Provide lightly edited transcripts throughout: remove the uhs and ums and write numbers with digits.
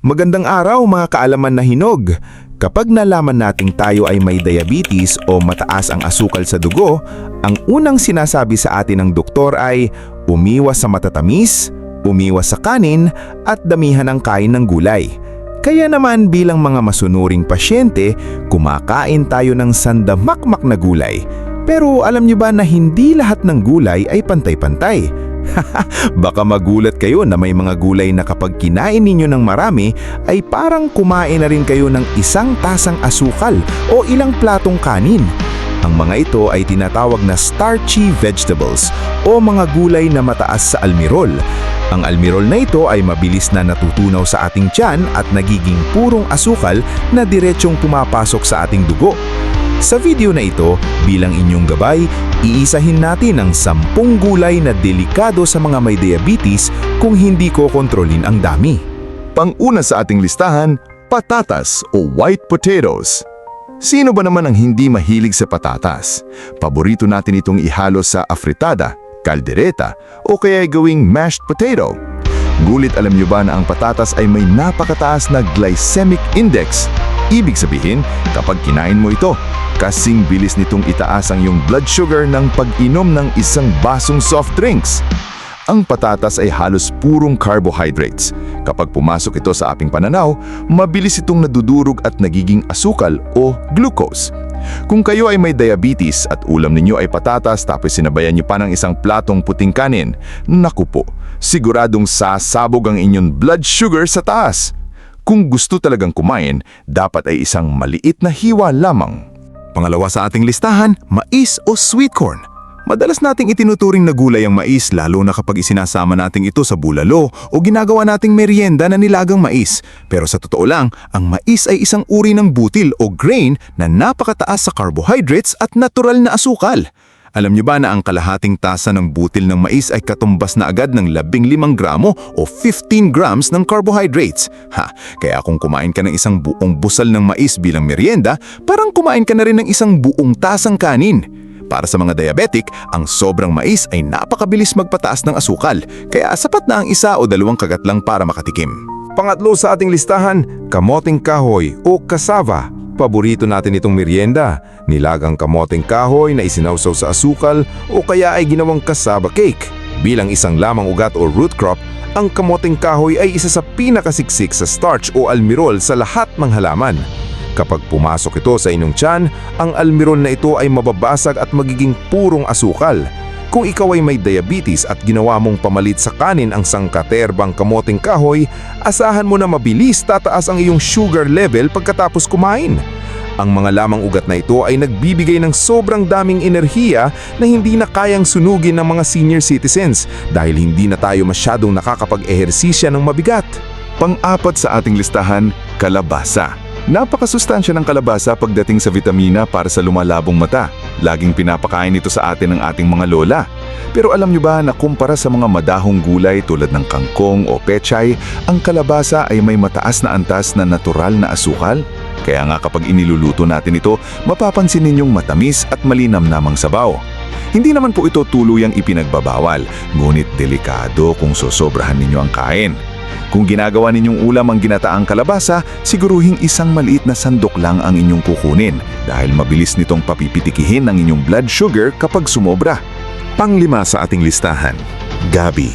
Magandang araw mga kaalaman na hinog. Kapag nalaman nating tayo ay may diabetes o mataas ang asukal sa dugo, ang unang sinasabi sa atin ng doktor ay umiwas sa matatamis, umiwas sa kanin at damihan ang kain ng gulay. Kaya naman bilang mga masunuring pasyente, kumakain tayo ng sandamakmak na gulay. Pero alam niyo ba na hindi lahat ng gulay ay pantay-pantay? Baka magulat kayo na may mga gulay na kapag kinain ninyo ng marami ay parang kumain na rin kayo ng isang tasang asukal o ilang platong kanin. Ang mga ito ay tinatawag na starchy vegetables o mga gulay na mataas sa almirol. Ang almirol na ito ay mabilis na natutunaw sa ating tiyan at nagiging purong asukal na diretsyong pumapasok sa ating dugo. Sa video na ito, bilang inyong gabay, iisahin natin ang 10 gulay na delikado sa mga may diabetes kung hindi ko kontrolin ang dami. Pang-una sa ating listahan, patatas o white potatoes. Sino ba naman ang hindi mahilig sa patatas? Paborito natin itong ihalo sa afritada, kaldereta o kaya gawing mashed potato. Ngulit alam niyo ba na ang patatas ay may napakataas na glycemic index? Ibig sabihin, kapag kinain mo ito, kasing bilis nitong itaas ang iyong blood sugar ng pag-inom ng isang basong soft drinks. Ang patatas ay halos purong carbohydrates. Kapag pumasok ito sa ating pananaw, mabilis itong nadudurog at nagiging asukal o glucose. Kung kayo ay may diabetes at ulam ninyo ay patatas tapos sinabayan niyo pa ng isang platong puting kanin, naku po, siguradong sasabog ang inyong blood sugar sa taas. Kung gusto talagang kumain, dapat ay isang maliit na hiwa lamang. Pangalawa sa ating listahan, mais o sweet corn. Madalas nating itinuturing na gulay ang mais lalo na kapag isinasama nating ito sa bulalo o ginagawa nating merienda na nilagang mais. Pero sa totoo lang, ang mais ay isang uri ng butil o grain na napakataas sa carbohydrates at natural na asukal. Alam niyo ba na ang kalahating tasa ng butil ng mais ay katumbas na agad ng 15 gramo o 15 grams ng carbohydrates? Kaya kung kumain ka ng isang buong busal ng mais bilang merienda, parang kumain ka na rin ng isang buong tasang kanin. Para sa mga diabetic, ang sobrang mais ay napakabilis magpataas ng asukal, kaya sapat na ang 1 o 2 kagat lang para makatikim. Pangatlo sa ating listahan, kamoting kahoy o cassava. Paborito natin itong merienda, nilagang kamoteng kahoy na isinawsaw sa asukal o kaya ay ginawang cassava cake. Bilang isang lamang ugat o root crop, ang kamoteng kahoy ay isa sa pinakasiksik sa starch o almirol sa lahat ng halaman. Kapag pumasok ito sa inyong tiyan, ang almirol na ito ay mababasag at magiging purong asukal. Kung ikaw ay may diabetes at ginawa mong pamalit sa kanin ang sangkaterbang kamoting kahoy, asahan mo na mabilis tataas ang iyong sugar level pagkatapos kumain. Ang mga lamang ugat na ito ay nagbibigay ng sobrang daming enerhiya na hindi na kayang sunugin ng mga senior citizens dahil hindi na tayo masyadong nakakapag-ehersisya ng mabigat. Pang-apat sa ating listahan, kalabasa. Napakasustansya ng kalabasa pagdating sa vitamina para sa lumalabong mata. Laging pinapakain ito sa atin ng ating mga lola. Pero alam niyo ba na kumpara sa mga madahong gulay tulad ng kangkong o pechay, ang kalabasa ay may mataas na antas na natural na asukal? Kaya nga kapag iniluluto natin ito, mapapansin ninyong matamis at malinamnamang sabaw. Hindi naman po ito tuluyang ipinagbabawal, ngunit delikado kung sosobrahan ninyo ang kain. Kung ginagawa ninyong ulam ang ginataang kalabasa, siguruhing isang maliit na sandok lang ang inyong kukunin dahil mabilis nitong papipitikihin ang inyong blood sugar kapag sumobra. Panglima sa ating listahan, gabi.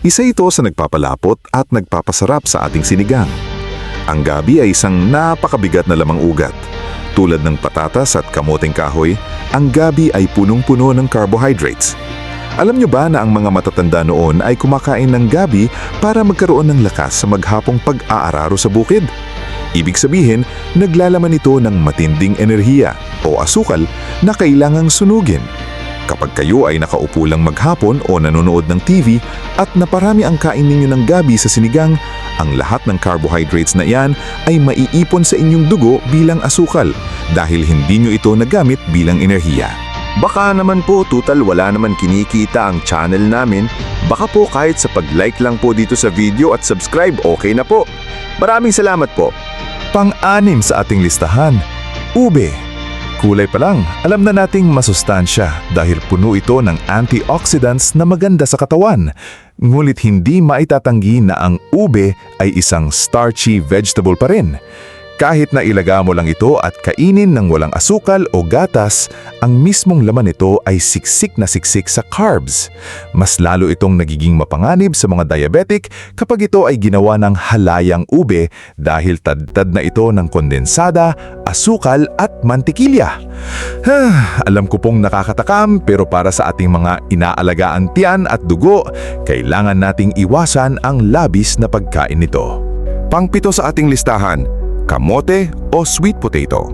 Isa ito sa nagpapalapot at nagpapasarap sa ating sinigang. Ang gabi ay isang napakabigat na lamang ugat. Tulad ng patatas at kamoting kahoy, ang gabi ay punong-puno ng carbohydrates. Alam niyo ba na ang mga matatanda noon ay kumakain ng gabi para magkaroon ng lakas sa maghapong pag-aararo sa bukid? Ibig sabihin, naglalaman ito ng matinding enerhiya o asukal na kailangang sunugin. Kapag kayo ay nakaupo lang maghapon o nanonood ng TV at naparami ang kain ninyo ng gabi sa sinigang, ang lahat ng carbohydrates na iyan ay maiipon sa inyong dugo bilang asukal dahil hindi nyo ito nagamit bilang enerhiya. Baka naman po tutal wala naman kinikita ang channel namin, baka po kahit sa pag-like lang po dito sa video at subscribe okay na po. Maraming salamat po. Pang-anim sa ating listahan, ube. Kulay pa lang, alam na nating masustansya dahil puno ito ng antioxidants na maganda sa katawan. Ngunit hindi maitatanggi na ang ube ay isang starchy vegetable pa rin. Kahit na ilaga mo lang ito at kainin ng walang asukal o gatas, ang mismong laman nito ay siksik na siksik sa carbs. Mas lalo itong nagiging mapanganib sa mga diabetic kapag ito ay ginawa ng halayang ube dahil tad-tad na ito ng kondensada, asukal at mantikilya. Alam ko pong nakakatakam pero para sa ating mga inaalagaan tiyan at dugo, kailangan nating iwasan ang labis na pagkain nito. Pangpito sa ating listahan, kamote o sweet potato.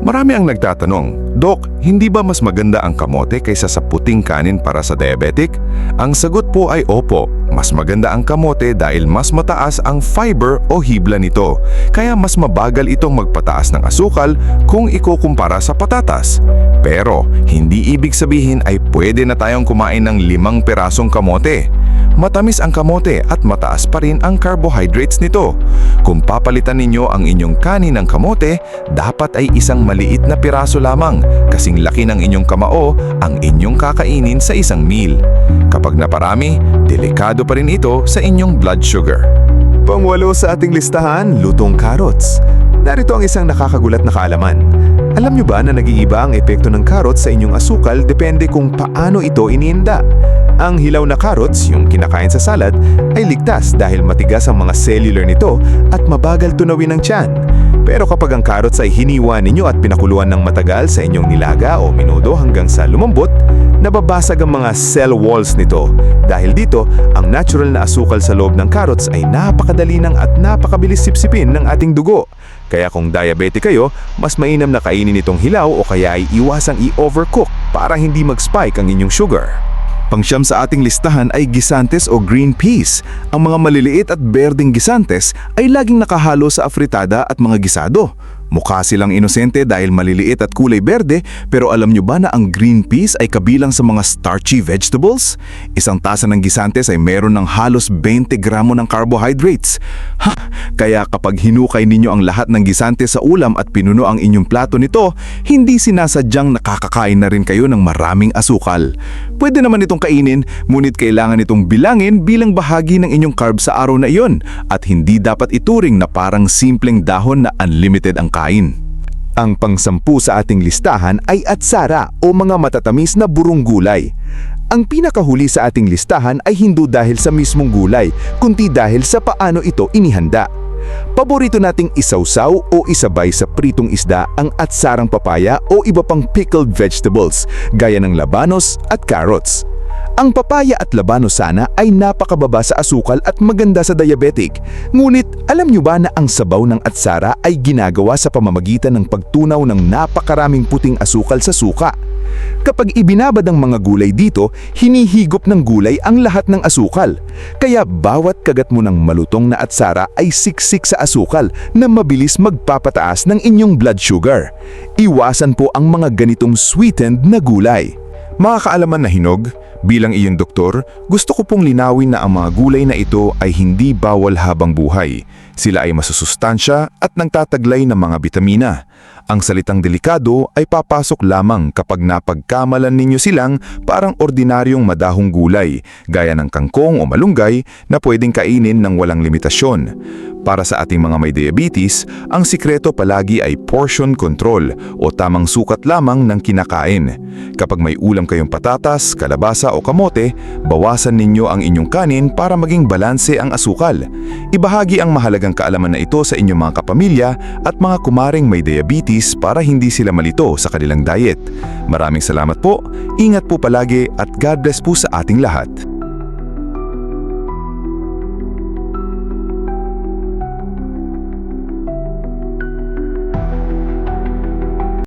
Marami ang nagtatanong, Dok, hindi ba mas maganda ang kamote kaysa sa puting kanin para sa diabetic? Ang sagot po ay opo, mas maganda ang kamote dahil mas mataas ang fiber o hibla nito, kaya mas mabagal itong magpataas ng asukal kung ikukumpara sa patatas. Pero hindi ibig sabihin ay pwede na tayong kumain ng 5 perasong kamote. Matamis ang kamote at mataas pa rin ang carbohydrates nito. Kung papalitan ninyo ang inyong kanin ng kamote, dapat ay isang maliit na piraso lamang, kasing laki ng inyong kamao ang inyong kakainin sa isang meal. Kapag naparami, delikado pa rin ito sa inyong blood sugar. Pangwalo sa ating listahan, lutong carrots. Narito ang isang nakakagulat na kaalaman. Alam nyo ba na nag-iiba ang epekto ng carrots sa inyong asukal depende kung paano ito iniinda? Ang hilaw na carrots, yung kinakain sa salad, ay ligtas dahil matigas ang mga cellular nito at mabagal tunawin ng tiyan. Pero kapag ang carrots ay hiniwa ninyo at pinakuluan ng matagal sa inyong nilaga o minudo hanggang sa lumambot, nababasag ang mga cell walls nito. Dahil dito, ang natural na asukal sa loob ng carrots ay napakadali ng at napakabilis sipsipin ng ating dugo. Kaya kung diabetic kayo, mas mainam na kainin itong hilaw o kaya ay iwasang i-overcook para hindi mag-spike ang inyong sugar. Pangsyam sa ating listahan ay gisantes o green peas. Ang mga maliliit at berdeng gisantes ay laging nakahalo sa afritada at mga gisado. Mukha silang inosente dahil maliliit at kulay berde, pero alam nyo ba na ang green peas ay kabilang sa mga starchy vegetables? Isang tasa ng gisantes ay meron ng halos 20 gramo ng carbohydrates. Kaya kapag hinukay ninyo ang lahat ng gisantes sa ulam at pinuno ang inyong plato nito, hindi sinasadyang nakakakain na rin kayo ng maraming asukal. Pwede naman itong kainin, ngunit kailangan itong bilangin bilang bahagi ng inyong carbs sa araw na iyon at hindi dapat ituring na parang simpleng dahon na unlimited ang kain. Ang pangsampu sa ating listahan ay atsara o mga matatamis na burong gulay. Ang pinakahuli sa ating listahan ay hindi dahil sa mismong gulay, kundi dahil sa paano ito inihanda. Paborito nating isawsaw o isabay sa pritong isda ang atsarang papaya o iba pang pickled vegetables, gaya ng labanos at carrots. Ang papaya at labanos sana ay napakababa sa asukal at maganda sa diabetic. Ngunit alam nyo ba na ang sabaw ng atsara ay ginagawa sa pamamagitan ng pagtunaw ng napakaraming puting asukal sa suka? Kapag ibinabad ang mga gulay dito, hinihigop ng gulay ang lahat ng asukal. Kaya bawat kagat mo ng malutong na atsara ay siksik sa asukal na mabilis magpapataas ng inyong blood sugar. Iwasan po ang mga ganitong sweetened na gulay. Mga kaalaman na hinog, bilang iyong doktor, gusto ko pong linawin na ang mga gulay na ito ay hindi bawal habang buhay. Sila ay masusustansya at nagtataglay ng mga bitamina. Ang salitang delikado ay papasok lamang kapag napagkamalan ninyo silang parang ordinaryong madahong gulay, gaya ng kangkong o malunggay na pwedeng kainin ng walang limitasyon. Para sa ating mga may diabetes, ang sikreto palagi ay portion control o tamang sukat lamang ng kinakain. Kapag may ulam kayong patatas, kalabasa o kamote, bawasan ninyo ang inyong kanin para maging balanse ang asukal. Ibahagi ang mahalagang kaalaman na ito sa inyong mga kapamilya at mga kumaring may diabetes para hindi sila malito sa kanilang diet. Maraming salamat po, ingat po palagi at God bless po sa ating lahat.